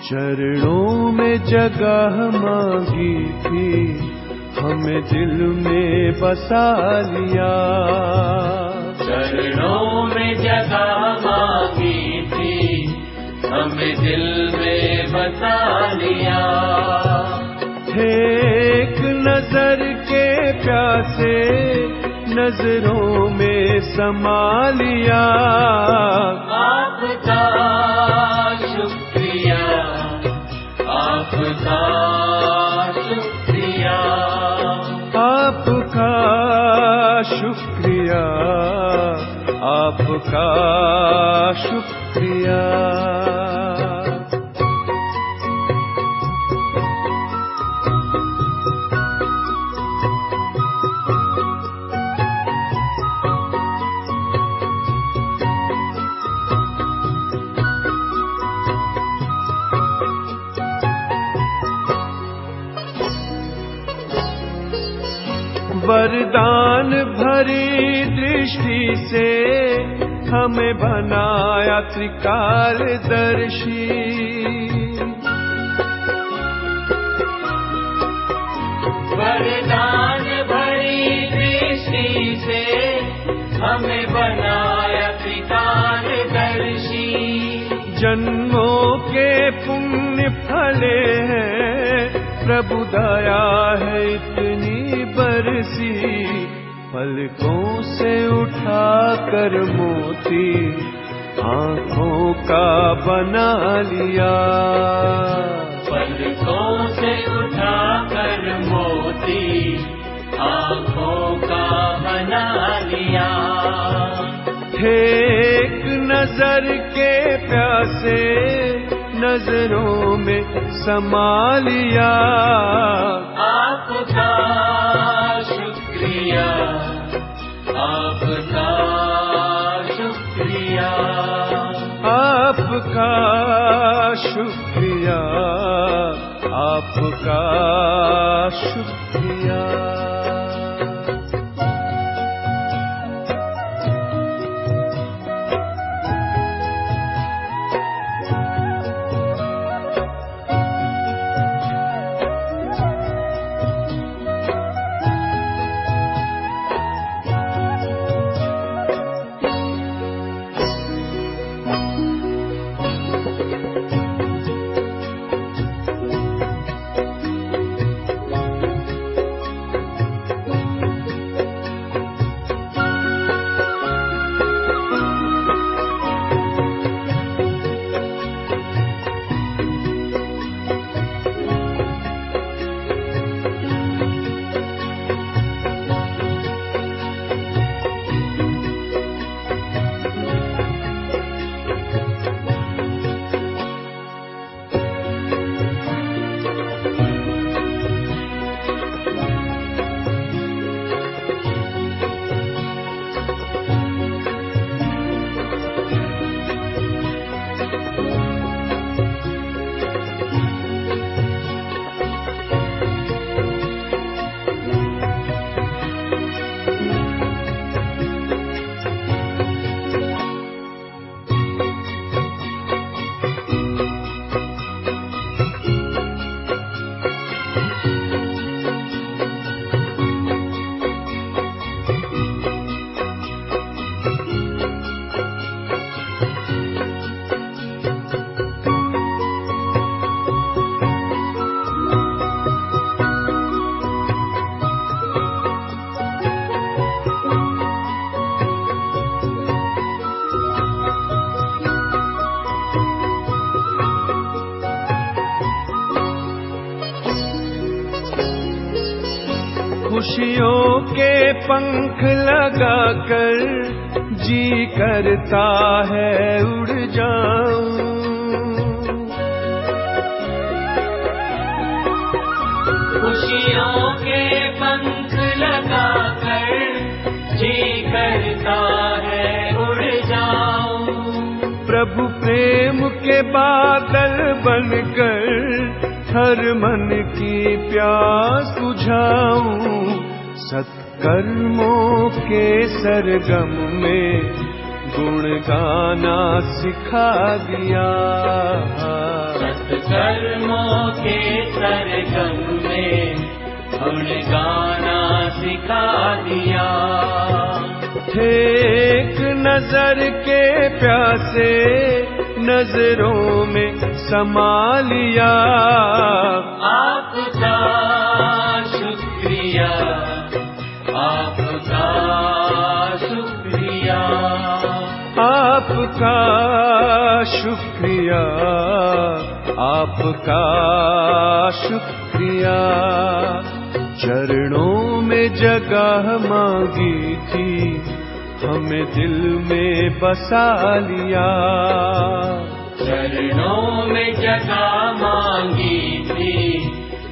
चरणों में जगह मांगी थी, हमें दिल में बसा लिया। चरणों में जगह मांगी थी, हमें दिल में बसा लिया। थे एक नजर के प्यासे, नजरों में समा लिया। आपका शुक्रिया, आपका शुक्रिया, आपका शुक्रिया, आपका शुक्रिया। वरदान भरी दृष्टि से हमें बनाया त्रिकालदर्शी। वरदान भरी दृष्टि से हमें बनाया त्रिकालदर्शी। जन्मों के पुण्य फले हैं, प्रभु दया है इतनी बरसी। पलकों से उठा कर मोती आँखों का बना लिया। पलकों से उठा कर मोती आँखों का बना लिया। थे एक नजर के प्यासे, नजरों में समा लिया। आपका शुक्रिया, आपका शुक्रिया, आपका शुक्रिया, आपका शुक्रिया। खुशियों के पंख लगाकर जी करता है उड़ जाऊं। खुशियों के पंख लगाकर जी करता है उड़ जाऊं। प्रभु प्रेम के बादल बनकर हर मन की प्यास बुझाऊं। सत्कर्मों के सरगम में गुण गाना सिखा दिया। कर्मों के सरगम में गुण गाना सिखा दिया। थे एक नजर के प्यासे, नजरों में समा लिया। आपका शुक्रिया, आपका शुक्रिया, आपका शुक्रिया, आपका शुक्रिया। चरणों में जगह मांगी थी, हमें दिल में बसा लिया। चरणों में जगह मांगी थी,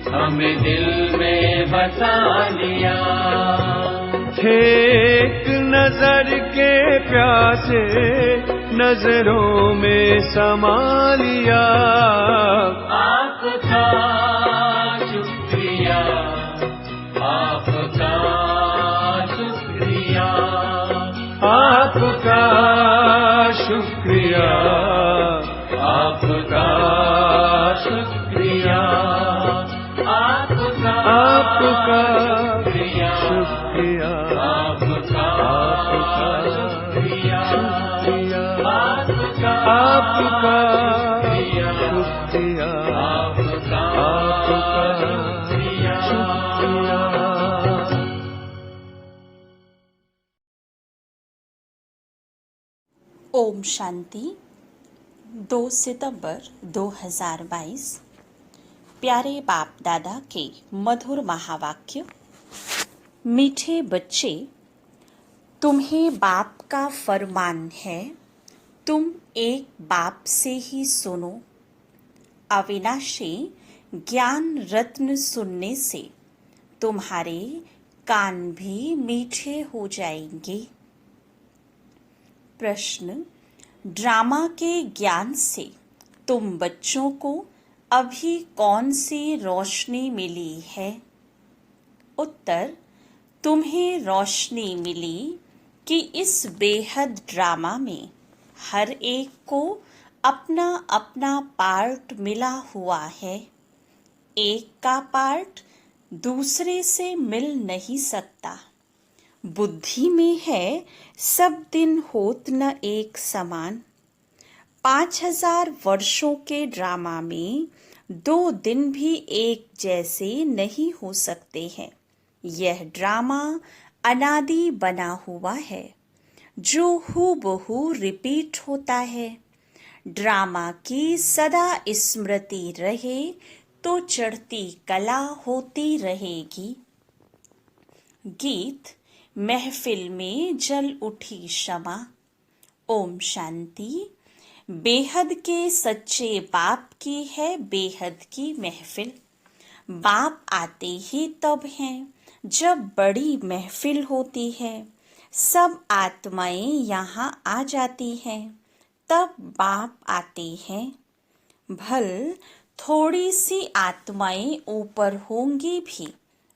हमें दिल में बसा लिया। थे एक नजर के प्यासे, नजरों में समा लिया। आपका शुक्रिया, आपका शुक्रिया, आपका शुक्रिया, आपका शुक्रिया, आपका आपका शुक्रिया, शुक्रिया, आपका शुक्रिया, आपका आपका शुक्रिया, आपका आपका शुक्रिया। शुक्रिया। ओम शांति। 2 सितंबर 2022। प्यारे बाप दादा के मधुर महावाक्य। मीठे बच्चे, तुम्हें बाप का फरमान है, तुम एक बाप से ही सुनो। अविनाशी ज्ञान रत्न सुनने से तुम्हारे कान भी मीठे हो जाएंगे। प्रश्न, ड्रामा के ज्ञान से तुम बच्चों को अभी कौन सी रोशनी मिली है? उत्तर, तुम्हें रोशनी मिली कि इस बेहद ड्रामा में हर एक को अपना अपना पार्ट मिला हुआ है। एक का पार्ट दूसरे से मिल नहीं सकता। बुद्धि में है सब दिन होत न एक समान। 5000 वर्षों के ड्रामा में 2 दिन भी एक जैसे नहीं हो सकते हैं। यह ड्रामा अनादि बना हुआ है जो हूबहू रिपीट होता है। ड्रामा की सदा स्मृति रहे तो चढ़ती कला होती रहेगी। गीत, महफिल में जल उठी शमा। ओम शांति। बेहद के सच्चे बाप की है बेहद की महफिल। बाप आते ही तब हैं जब बड़ी महफिल होती है। सब आत्माएं यहाँ आ जाती हैं, तब बाप आते हैं। भल थोड़ी सी आत्माएं ऊपर होंगी भी,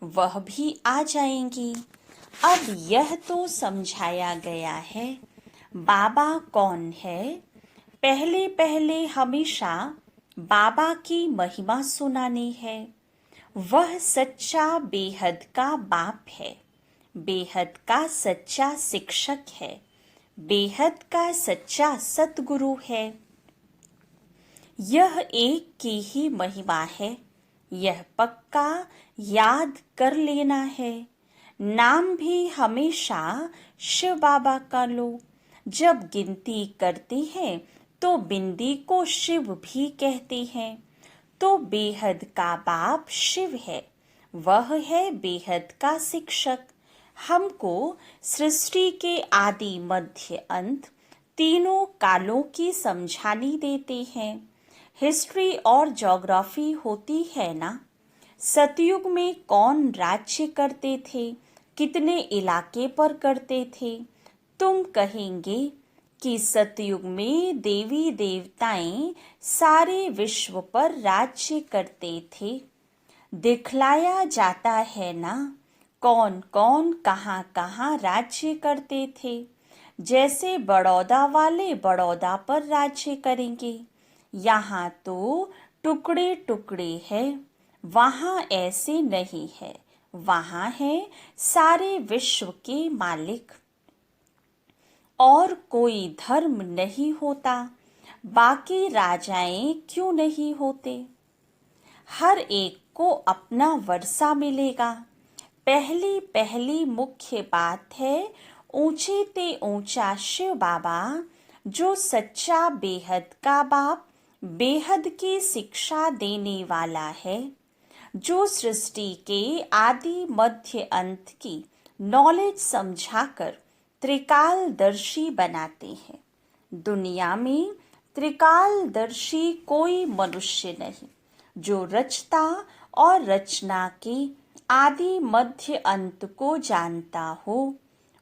वह भी आ जाएंगी। अब यह तो समझाया गया है बाबा कौन है। पहले पहले हमेशा बाबा की महिमा सुनानी है। वह सच्चा बेहद का बाप है, बेहद का सच्चा शिक्षक है, बेहद का सच्चा सतगुरु है। यह एक की ही महिमा है, यह पक्का याद कर लेना है। नाम भी हमेशा शिव बाबा का लो। जब गिनती करते हैं तो बिंदी को शिव भी कहते हैं। तो बेहद का बाप शिव है, वह है बेहद का शिक्षक। हमको सृष्टि के आदि मध्य अंत तीनों कालों की समझानी देते हैं। हिस्ट्री और ज्योग्राफी होती है ना। सतयुग में कौन राज्य करते थे, कितने इलाके पर करते थे। तुम कहेंगे कि सतयुग में देवी देवताएं सारे विश्व पर राज्य करते थे। दिखलाया जाता है ना कौन कौन कहाँ कहाँ राज्य करते थे। जैसे बड़ौदा वाले बड़ौदा पर राज्य करेंगे। यहाँ तो टुकड़े टुकड़े है, वहाँ ऐसे नहीं है, वहाँ है सारे विश्व के मालिक। और कोई धर्म नहीं होता, बाकी राजाएं क्यों नहीं होते। हर एक को अपना वर्षा मिलेगा। पहली पहली मुख्य बात है, ऊंचे ते ऊंचा शिव बाबा, जो सच्चा बेहद का बाप, बेहद की शिक्षा देने वाला है, जो सृष्टि के आदि मध्य अंत की नॉलेज समझाकर त्रिकालदर्शी बनाते हैं। दुनिया में त्रिकालदर्शी कोई मनुष्य नहीं, जो रचता और रचना के आदि मध्य अंत को जानता हो।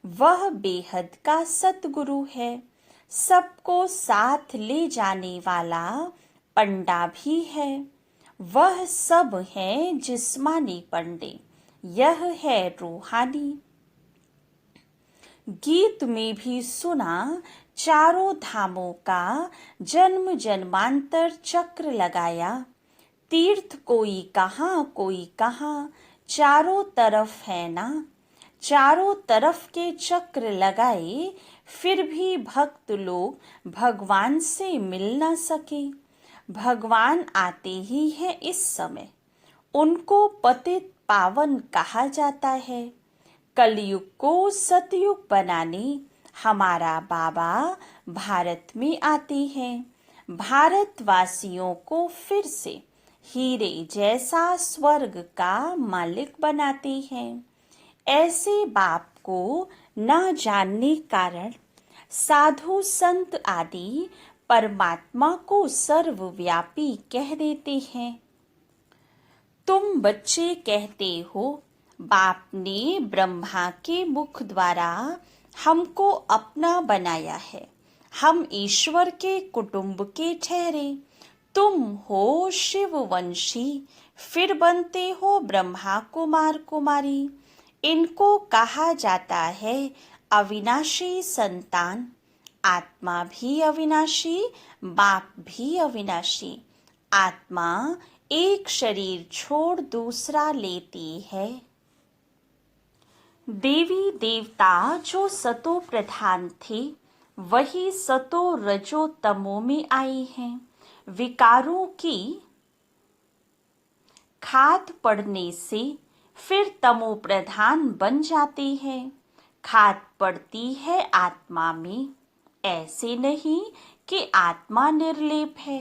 वह बेहद का सतगुरु है, सबको साथ ले जाने वाला पंडा भी है। वह सब है जिस्मानी पंडे, यह है रूहानी। गीत में भी सुना, चारों धामों का जन्म जन्मांतर चक्र लगाया। तीर्थ कोई कहाँ, चारों तरफ है ना। चारों तरफ के चक्र लगाए, फिर भी भक्त लोग भगवान से मिल ना सके। भगवान आते ही है इस समय, उनको पतित पावन कहा जाता है। कलयुग को सतयुग बनाने हमारा बाबा भारत में आते हैं। भारतवासियों को फिर से हीरे जैसा स्वर्ग का मालिक बनाते हैं। ऐसे बाप को न जानने कारण साधु संत आदि परमात्मा को सर्वव्यापी कह देते हैं। तुम बच्चे कहते हो, बाप ने ब्रह्मा के मुख द्वारा हमको अपना बनाया है, हम ईश्वर के कुटुंब के ठहरे। तुम हो शिववंशी, फिर बनते हो ब्रह्मा कुमार कुमारी। इनको कहा जाता है अविनाशी संतान। आत्मा भी अविनाशी, बाप भी अविनाशी। आत्मा एक शरीर छोड़ दूसरा लेती है। देवी देवता जो सतो प्रधान थे, वही सतो रजो तमो में आए हैं। विकारों की खाद पड़ने से फिर तमो प्रधान बन जाते हैं। खाद पड़ती है आत्मा में, ऐसे नहीं कि आत्मा निर्लेप है।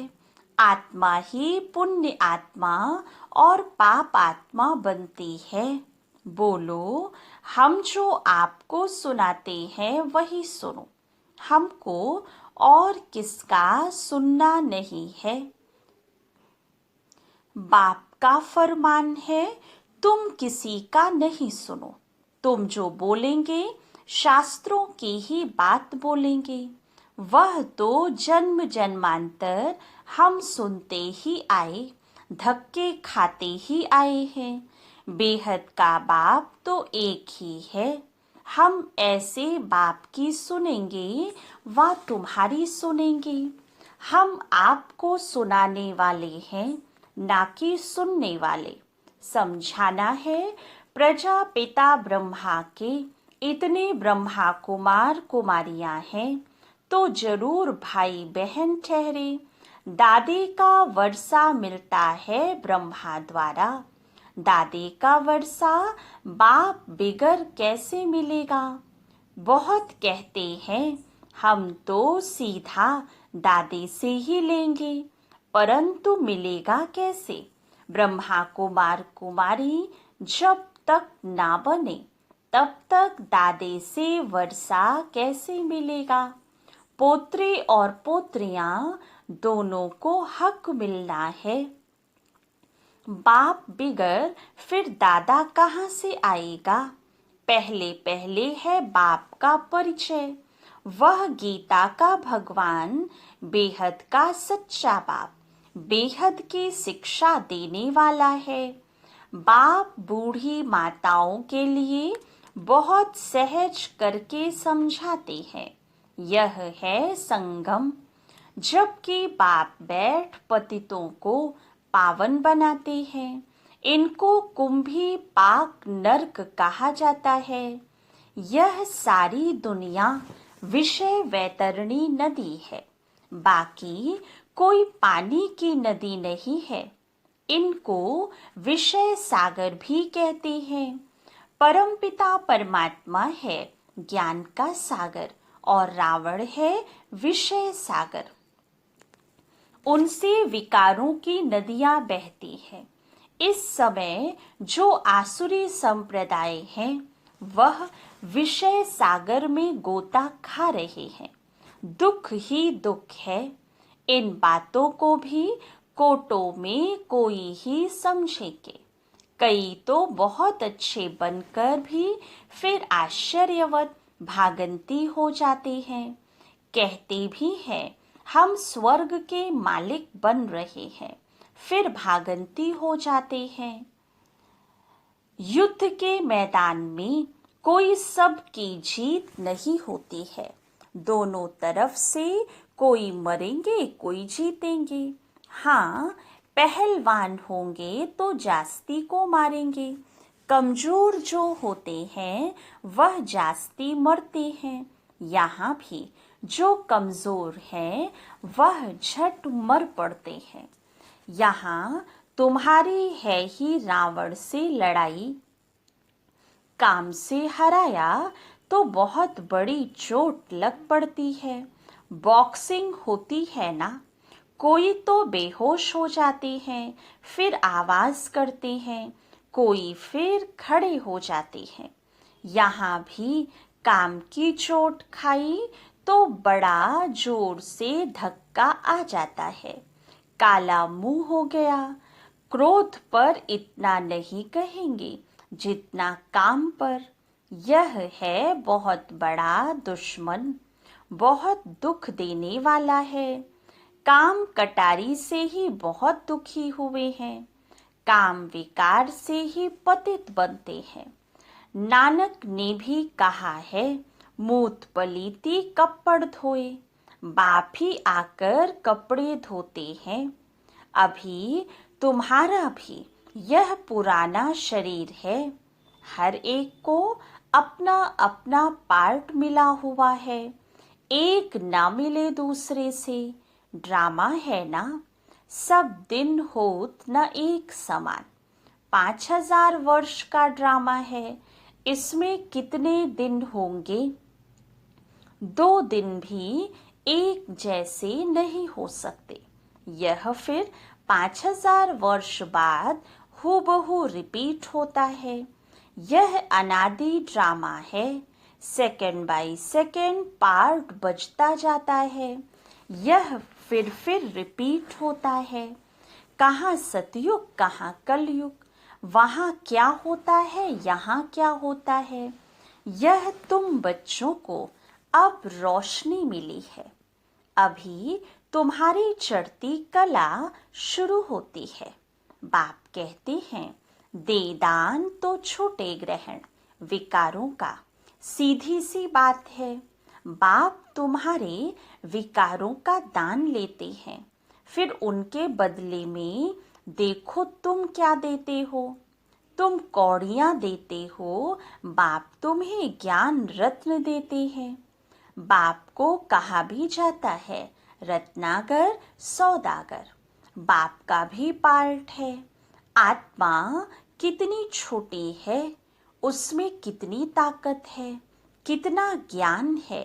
आत्मा ही पुण्य आत्मा और पाप आत्मा बनती है। बोलो, हम जो आपको सुनाते हैं वही सुनो, हमको और किसका सुनना नहीं है। बाप का फरमान है, तुम किसी का नहीं सुनो। तुम जो बोलेंगे शास्त्रों की ही बात बोलेंगे। वह तो जन्म जन्मांतर हम सुनते ही आए, धक्के खाते ही आए हैं। बेहद का बाप तो एक ही है। हम ऐसे बाप की सुनेंगे, वह तुम्हारी सुनेंगे। हम आपको सुनाने वाले हैं, ना कि सुनने वाले। समझाना है, प्रजापिता ब्रह्मा के इतने ब्रह्मा कुमार कुमारियां हैं, तो जरूर भाई बहन ठहरे। दादे का वर्षा मिलता है ब्रह्मा द्वारा। दादे का वर्षा बाप बिगर कैसे मिलेगा। बहुत कहते हैं, हम तो सीधा दादे से ही लेंगे, परंतु मिलेगा कैसे। ब्रह्मा कुमार कुमारी जब तक ना बने, तब तक दादे से वर्षा कैसे मिलेगा। पोत्रे और पोत्रियां दोनों को हक मिलना है। बाप बिगर फिर दादा कहाँ से आएगा। पहले पहले है बाप का परिचय। वह गीता का भगवान, बेहद का सच्चा बाप, बेहद की शिक्षा देने वाला है। बाप बूढ़ी माताओं के लिए बहुत सहज करके समझाते हैं। यह है संगम। जबकि बाप बैठ पतितों को पावन बनाते हैं। इनको कुंभी पाक नर्क कहा जाता है। यह सारी दुनिया विषय वैतरणी नदी है, बाकी कोई पानी की नदी नहीं है। इनको विषय सागर भी कहते हैं। परमपिता परमात्मा है ज्ञान का सागर और रावण है विषय सागर। उनसे विकारों की नदियां बहती हैं। इस समय जो आसुरी संप्रदाय हैं वह विषय सागर में गोता खा रहे हैं। दुख ही दुख है। इन बातों को भी कोटों में कोई ही समझेंगे। कई तो बहुत अच्छे बनकर भी फिर आश्चर्यवत भागंती हो जाते हैं। कहते भी हैं हम स्वर्ग के मालिक बन रहे हैं, फिर भागंती हो जाते हैं। युद्ध के मैदान में कोई सबकी जीत नहीं होती है। दोनों तरफ से कोई मरेंगे कोई जीतेंगे। हाँ, पहलवान होंगे तो जास्ती को मारेंगे। कमजोर जो होते हैं वह जास्ती मरते हैं। यहाँ भी जो कमजोर हैं वह झट मर पड़ते हैं। यहाँ तुम्हारी है ही रावण से लड़ाई। काम से हराया तो बहुत बड़ी चोट लग पड़ती है। बॉक्सिंग होती है ना, कोई तो बेहोश हो जाते हैं, फिर आवाज करते हैं, कोई फिर खड़े हो जाते हैं। यहाँ भी काम की चोट खाई तो बड़ा जोर से धक्का आ जाता है, काला मुंह हो गया। क्रोध पर इतना नहीं कहेंगे जितना काम पर। यह है बहुत बड़ा दुश्मन, बहुत दुख देने वाला है। काम कटारी से ही बहुत दुखी हुए हैं। काम विकार से ही पतित बनते हैं। नानक ने भी कहा है मूत पलीती कपड़ धोए। बाप ही आकर कपड़े धोते हैं। अभी तुम्हारा भी यह पुराना शरीर है। हर एक को अपना अपना पार्ट मिला हुआ है। एक ना मिले दूसरे से। ड्रामा है ना, सब दिन होत न एक समान। 5000 वर्ष का ड्रामा है। इसमें कितने दिन होंगे? 2 दिन भी एक जैसे नहीं हो सकते। यह फिर 5000 वर्ष बाद हूबहू रिपीट होता है। यह अनादि ड्रामा है। सेकंड बाय सेकंड पार्ट बजता जाता है। यह फिर रिपीट होता है। कहाँ सतयुग कहाँ कलयुग, वहाँ क्या होता है यहाँ क्या होता है। यह तुम बच्चों को अब रोशनी मिली है। अभी तुम्हारी चढ़ती कला शुरू होती है। बाप कहते हैं दे दान तो छूटे ग्रहण विकारों का। सीधी सी बात है। बाप तुम्हारे विकारों का दान लेते हैं, फिर उनके बदले में देखो तुम क्या देते हो। तुम कौड़ियाँ देते हो, बाप तुम्हें ज्ञान रत्न देते हैं। बाप को कहा भी जाता है रत्नागर सौदागर। बाप का भी पार्ट है। आत्मा कितनी छोटी है, उसमें कितनी ताकत है, कितना ज्ञान है।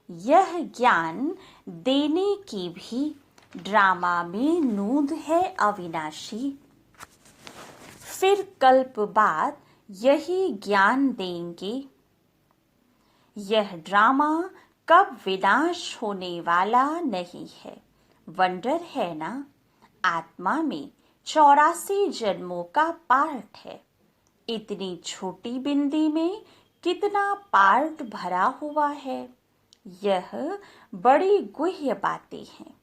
यह ज्ञान देने की भी ड्रामा में नूंद है अविनाशी। फिर कल्प बाद यही ज्ञान देंगे। यह ड्रामा कब विनाश होने वाला नहीं है। वंडर है ना, आत्मा में 84 जन्मों का पार्ट है। इतनी छोटी बिंदी में कितना पार्ट भरा हुआ है। यह बड़ी गुह्य बातें हैं।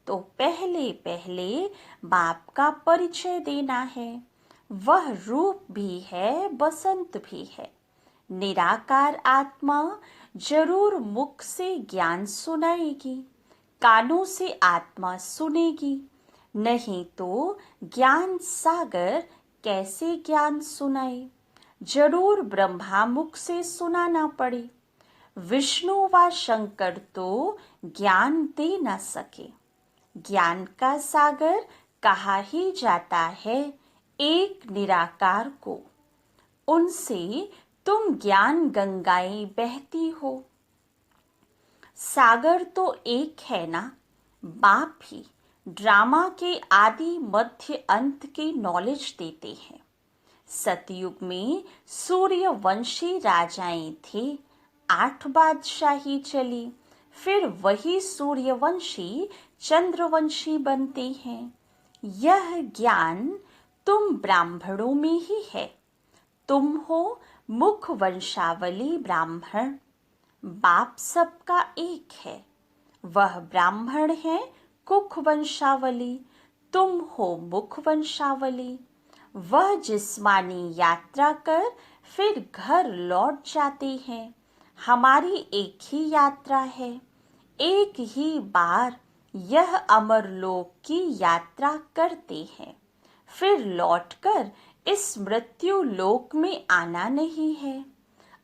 तो पहले पहले बाप का परिचय देना है। वह रूप भी है, बसंत भी है। निराकार आत्मा जरूर मुख से ज्ञान सुनाएगी, कानों से आत्मा सुनेगी, नहीं तो ज्ञान सागर कैसे ज्ञान सुनाए। जरूर ब्रह्मा मुख से सुनाना पड़े। विष्णु व शंकर तो ज्ञान दे न सके। ज्ञान का सागर कहा ही जाता है एक निराकार को। उनसे तुम ज्ञान गंगाएं बहती हो। सागर तो एक है ना। बाप ही ड्रामा के आदि मध्य अंत की नॉलेज देते हैं। सतयुग में सूर्यवंशी राजाएं थे। 8 बादशाही चली। फिर वही सूर्यवंशी चंद्रवंशी बनते हैं। यह ज्ञान तुम ब्राह्मणों में ही है। तुम हो मुख वंशावली ब्राह्मण। बाप सबका एक है। वह ब्राह्मण है कुख वंशावली। तुम हो मुख वंशावली। वह जिस्मानी यात्रा कर फिर घर लौट जाते हैं। हमारी एक ही यात्रा है। एक ही बार यह अमर लोक की यात्रा करते हैं। फिर लौटकर इस मृत्यु लोक में आना नहीं है।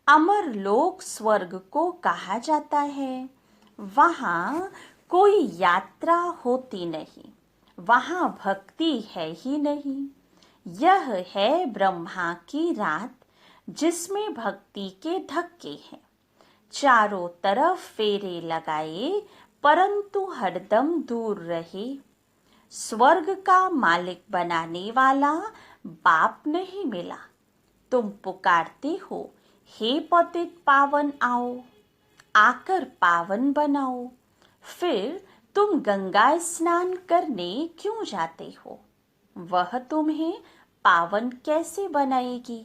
अमर लोक स्वर्ग को कहा जाता है। वहाँ कोई यात्रा होती नहीं। वहाँ भक्ति है ही नहीं। यह है ब्रह्मा की रात जिसमें भक्ति के धक्के हैं। चारों तरफ फेरे लगाए परंतु हरदम दूर रहे। स्वर्ग का मालिक बनाने वाला बाप नहीं मिला। तुम पुकारते हो हे पतित पावन आओ। आकर पावन बनाओ। फिर तुम गंगा स्नान करने क्यों जाते हो। वह तुम्हें पावन कैसे बनाएगी।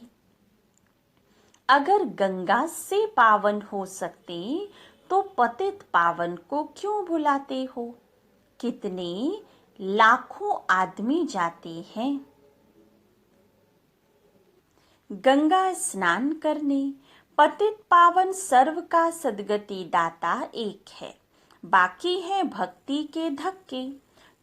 अगर गंगा से पावन हो सकते तो पतित पावन को क्यों बुलाते हो। कितने लाखों आदमी जाते हैं गंगा स्नान करने। पतित पावन सर्व का सद्गति दाता एक है। बाकी है भक्ति के धक्के।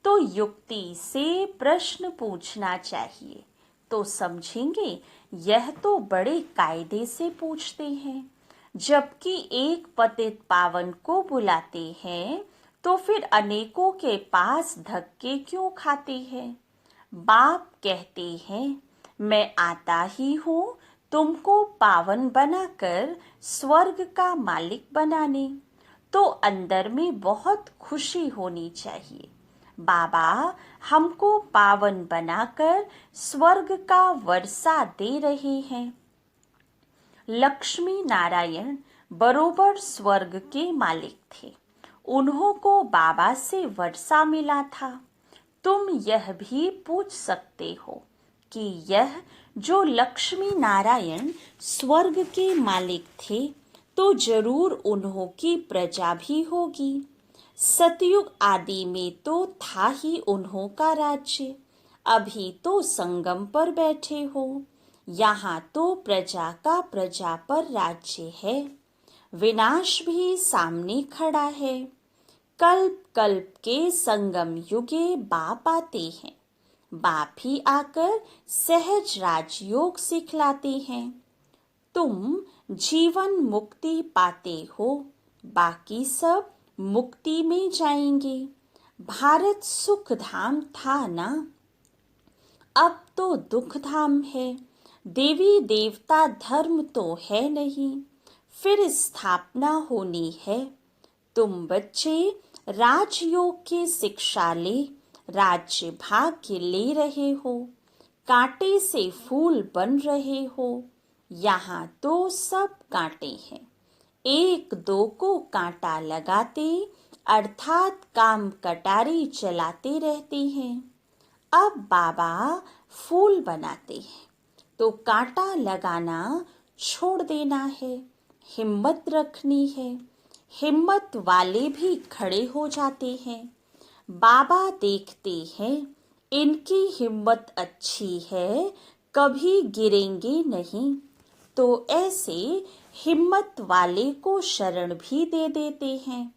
तो युक्ति से प्रश्न पूछना चाहिए तो समझेंगे यह तो बड़े कायदे से पूछते हैं। जबकि एक पतित पावन को बुलाते हैं तो फिर अनेकों के पास धक्के क्यों खाते हैं। बाप कहते हैं मैं आता ही हूँ तुमको पावन बनाकर स्वर्ग का मालिक बनाने। तो अंदर में बहुत खुशी होनी चाहिए। बाबा हमको पावन बनाकर स्वर्ग का वर्षा दे रहे हैं। लक्ष्मी नारायण बरोबर स्वर्ग के मालिक थे। उन्हों को बाबा से वर्षा मिला था। तुम यह भी पूछ सकते हो कि यह जो लक्ष्मी नारायण स्वर्ग के मालिक थे तो जरूर उन्हों की प्रजा भी होगी। सतयुग आदि में तो था ही उन्हों का राज्य। अभी तो संगम पर बैठे हो। यहाँ तो प्रजा का प्रजा पर राज्य है। विनाश भी सामने खड़ा है। कल्प कल्प के संगम युगे बाप आते हैं। बाप ही आकर सहज राजयोग सिखलाते हैं। तुम जीवन मुक्ति पाते हो। बाकी सब मुक्ति में जाएंगे। भारत सुख धाम था ना। अब तो दुख धाम है। देवी देवता धर्म तो है नहीं। फिर स्थापना होनी है। तुम बच्चे राजयोग की शिक्षा ले राज्य भाग्य ले रहे हो। कांटे से फूल बन रहे हो। यहाँ तो सब कांटे हैं। एक दो को कांटा लगाते अर्थात काम कटारी चलाते रहते हैं। अब बाबा फूल बनाते हैं तो कांटा लगाना छोड़ देना है। हिम्मत रखनी है। हिम्मत वाले भी खड़े हो जाते हैं। बाबा देखते हैं इनकी हिम्मत अच्छी है कभी गिरेंगे नहीं। तो ऐसे हिम्मत वाले को शरण भी दे देते हैं।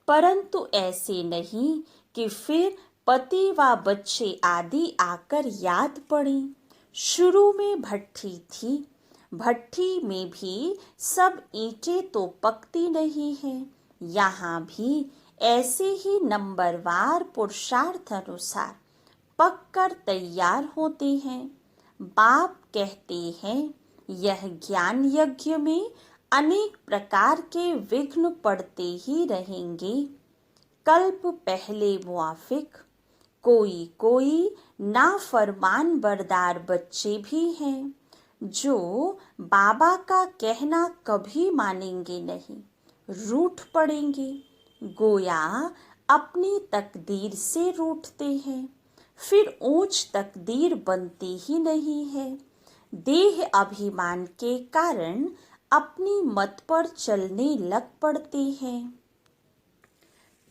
परंतु ऐसे नहीं कि फिर पति व बच्चे आदि आकर याद पड़े। शुरू में भट्ठी थी, भट्ठी में भी सब ईंटें तो पकती नहीं हैं। यहाँ भी ऐसे ही नंबरवार पुरुषार्थ अनुसार पककर तैयार होते हैं। बाप कहते हैं, यह ज्ञान यज्ञ में अनेक प्रकार के विघ्न पड़ते ही रहेंगे। कल्प पहले मुआफिक कोई कोई नाफरमान बरदार बच्चे भी हैं, जो बाबा का कहना कभी मानेंगे नहीं, रूठ पड़ेंगे। गोया अपनी तकदीर से रूठते हैं, फिर ऊंच तकदीर बनती ही नहीं है। देह अभिमान के कारण अपनी मत पर चलने लग पड़ते हैं।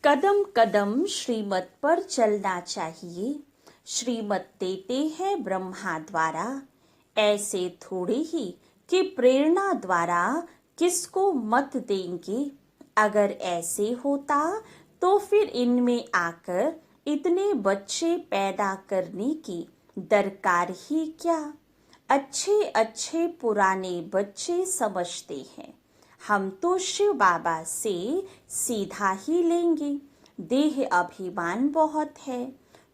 कदम कदम श्रीमत पर चलना चाहिए। श्रीमत देते हैं ब्रह्मा द्वारा, ऐसे थोड़े ही कि प्रेरणा द्वारा किसको मत देंगे। अगर ऐसे होता तो फिर इनमें आकर इतने बच्चे पैदा करने की दरकार ही क्या। अच्छे अच्छे पुराने बच्चे समझते हैं हम तो शिव बाबा से सीधा ही लेंगे। देह अभिमान बहुत है,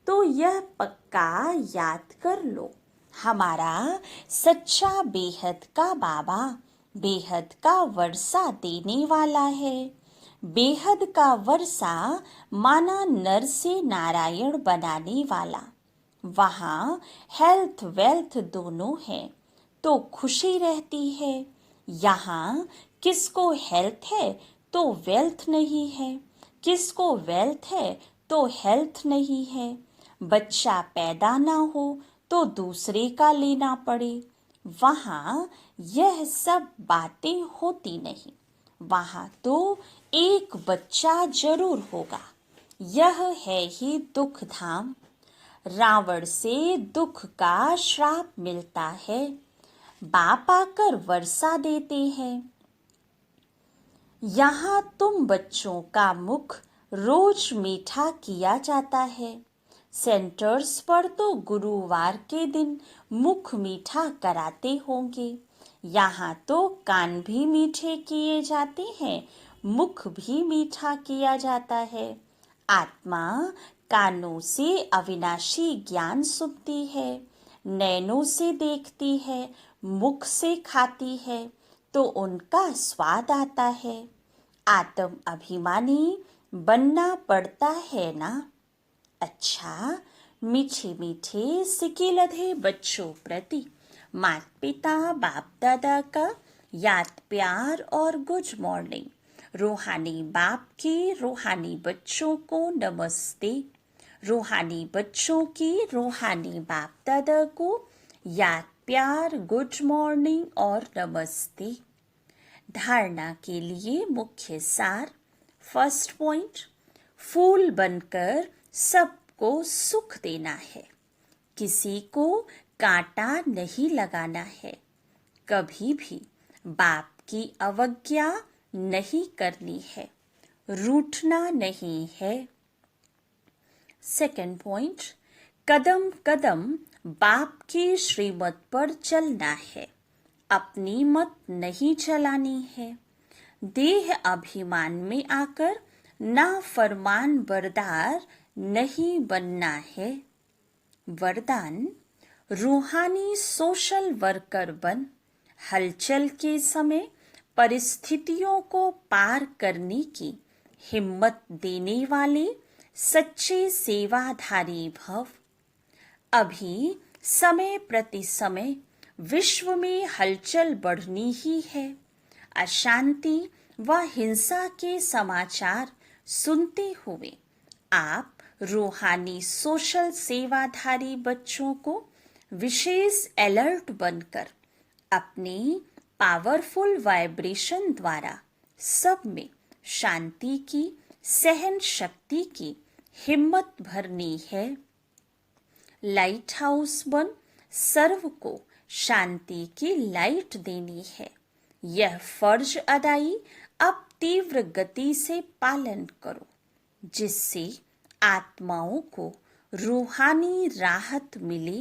तो यह पक्का याद कर लो, हमारा सच्चा बेहद का बाबा बेहद का वर्षा देने वाला है। बेहद का वर्षा माना नर से नारायण बनाने वाला। वहाँ हेल्थ वेल्थ दोनों है तो खुशी रहती है। यहाँ किसको हेल्थ है तो वेल्थ नहीं है, किसको वेल्थ है तो हेल्थ नहीं है। बच्चा पैदा ना हो तो दूसरे का लेना पड़े। वहाँ यह सब बातें होती नहीं। वहाँ तो एक बच्चा जरूर होगा। यह है ही दुख धाम। रावण से दुख का श्राप मिलता है। बाप आकर वर्षा देते हैं। यहाँ तुम बच्चों का मुख रोज मीठा किया जाता है। सेंटर्स पर तो गुरुवार के दिन मुख मीठा कराते होंगे। यहाँ तो कान भी मीठे किए जाते हैं, मुख भी मीठा किया जाता है। आत्मा कानों से अविनाशी ज्ञान सुनती है, नैनों से देखती है, मुख से खाती है तो उनका स्वाद आता है। आत्म अभिमानी बनना पड़ता है ना। अच्छा, मीठे मीठे सिकिलधे बच्चों प्रति माता पिता बाप दादा का याद प्यार और गुड मॉर्निंग। रूहानी बाप की रूहानी बच्चों को नमस्ते। रूहानी बच्चों की रूहानी बाप दादा को याद प्यार गुड मॉर्निंग और नमस्ते। धारणा के लिए मुख्य सार। फर्स्ट पॉइंट, फूल बनकर सबको सुख देना है, किसी को कांटा नहीं लगाना है, कभी भी बाप की अवज्ञा नहीं करनी है, रूठना नहीं है। सेकंड पॉइंट, कदम कदम बाप की श्रीमत पर चलना है, अपनी मत नहीं चलानी है। देह अभिमान में आकर नाफरमान बरदार नहीं बनना है। वरदान, रूहानी सोशल वर्कर बन, हलचल के समय परिस्थितियों को पार करने की हिम्मत देने वाले सच्चे सेवाधारी भव। अभी समय प्रति समय विश्व में हलचल बढ़नी ही है। अशांति व हिंसा के समाचार सुनते हुए आप रूहानी सोशल सेवाधारी बच्चों को विशेष अलर्ट बनकर अपनी पावरफुल वाइब्रेशन द्वारा सब में शांति की, सहन शक्ति की हिम्मत भरनी है। लाइट हाउस बन सर्व को शांति की लाइट देनी है। यह फर्ज अदाई अब तीव्र गति से पालन करो, जिससे आत्माओं को रूहानी राहत मिले।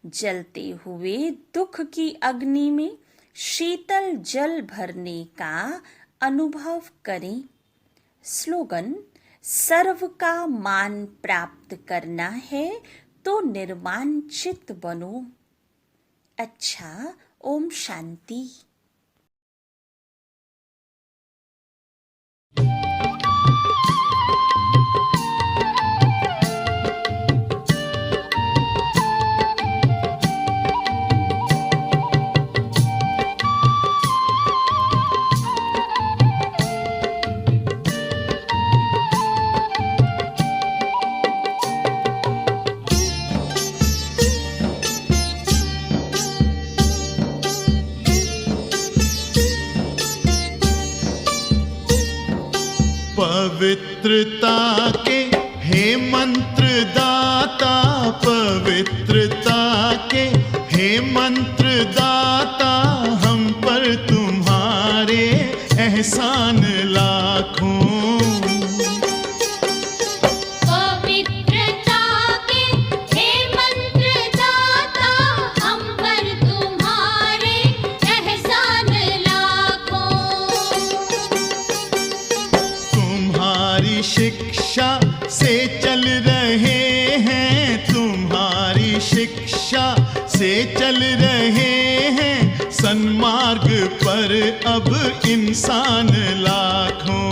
जलते हुए दुख की अग्नि में शीतल जल भरने का अनुभव करें। स्लोगन: सर्व का मान प्राप्त करना है तो निर्वांछित बनो। अच्छा, ओम शांति। पवित्रता के हे मंत्र दाता, पवित्रता के हे मंत्र दाता, हम पर तुम्हारे एहसान लाखों। शिक्षा से चल रहे हैं, तुम्हारी शिक्षा से चल रहे हैं, सन्मार्ग पर अब इंसान लाखों।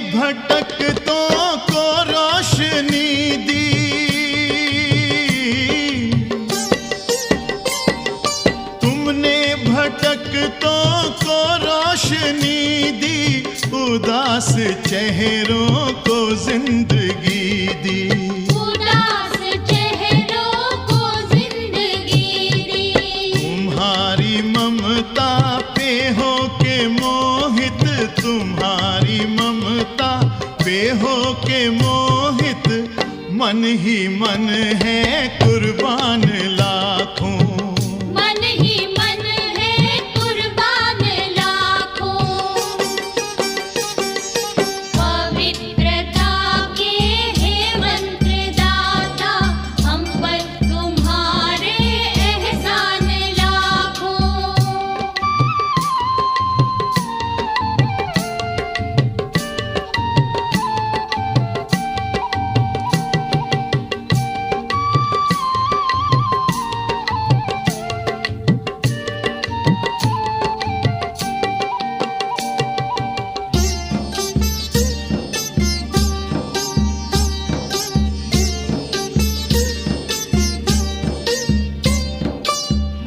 भटकतों को रोशनी दी, तुमने भटकतों को रोशनी दी, उदास चेहरों को जिंदगी दी। उदास चेहरों को जिंदगी दी। तुम्हारी ममता पे हो के मोहित, तुम्हारी ममता पे हो के मोहित, मन ही मन है कुर्बान लाखों। मन ही मन है कुर्बान लाखों। पवित्रता के हे मंत्र दाता, हम पर तुम्हारे एहसान लाखों।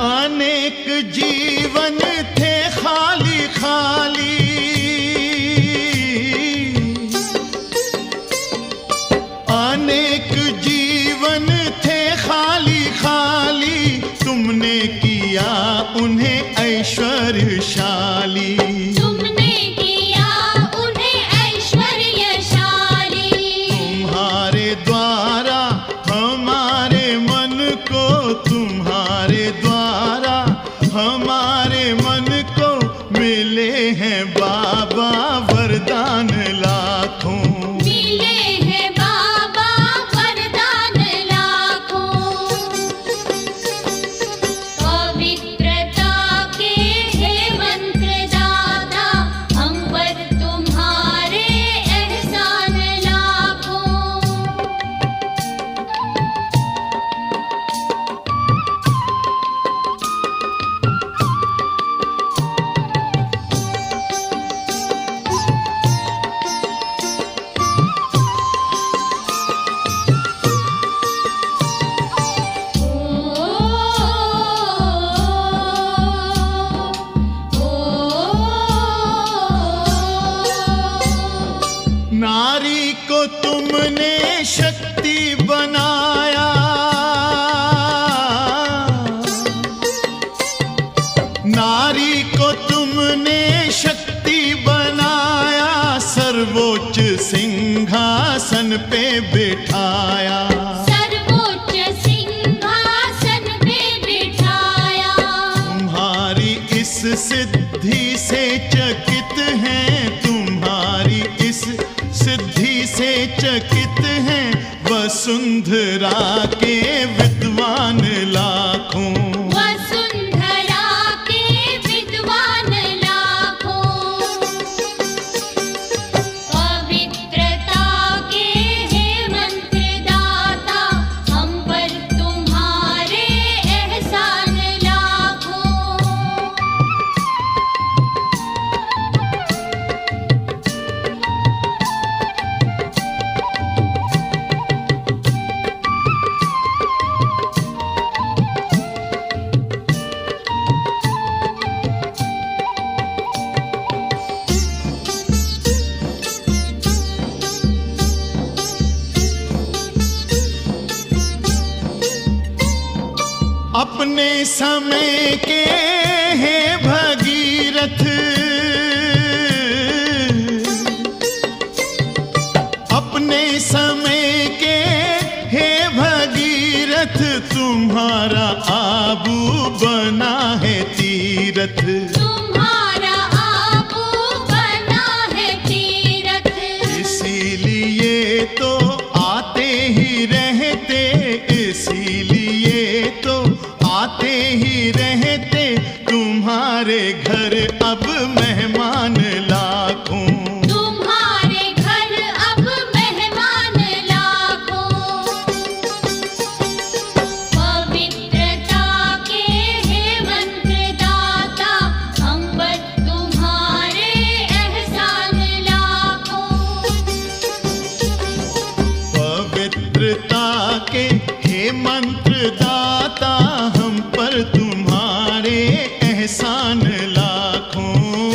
अनेक जीवन थे खाली खाली, अनेक जीवन थे खाली खाली, तुमने किया उन्हें ऐश्वर्यशाली। तुमने किया उन्हें ऐश्वर्यशाली। तुम्हारे द्वारा हमारे मन को, तुम्हारे द्वारा हमारे मन को मिले हैं बाबा वरदान लाखों। मिले हैं बाबा वरदान लाखों। पवित्रता के हे मंत्र तुमने शक्ति बनाया, नारी को तुमने शक्ति बनाया, सर्वोच्च सिंहासन पे बिठाया। सर्वोच्च सिंहासन पे बिठाया। तुम्हारी इस सिद्धि से चकित हैं, तुम्हारी इस सिद्धि से चकित हैं वसुंधरा के विद्वान लाखों। वसुंधरा के विद्वान लाखों। पवित्रता के हे मंत्रदाता, हम पर तुम्हारे एहसान लाखों। अपने समय के हैं भगीरथ, अपने समय के हैं भगीरथ, तुम्हारा आबू बना है तीरथ। तुम्हारा आबू बना है तीरथ। इसीलिए तो आते ही रहते, इसीलिए तो आते ही रहते तुम्हारे घर अब मेहमान लाखों। तुम्हारे घर अब मेहमान लाखों। पवित्रता के हे मंत्रदाता, हम पर तुम्हारे एहसान लाखों। पवित्रता के हे मंत्रदाता, हम पर तुम्हारे एहसान लाखों।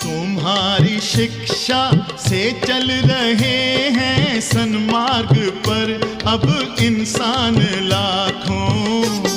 तुम्हारी शिक्षा से चल रहे हैं सन्मार्ग पर अब इंसान लाखों।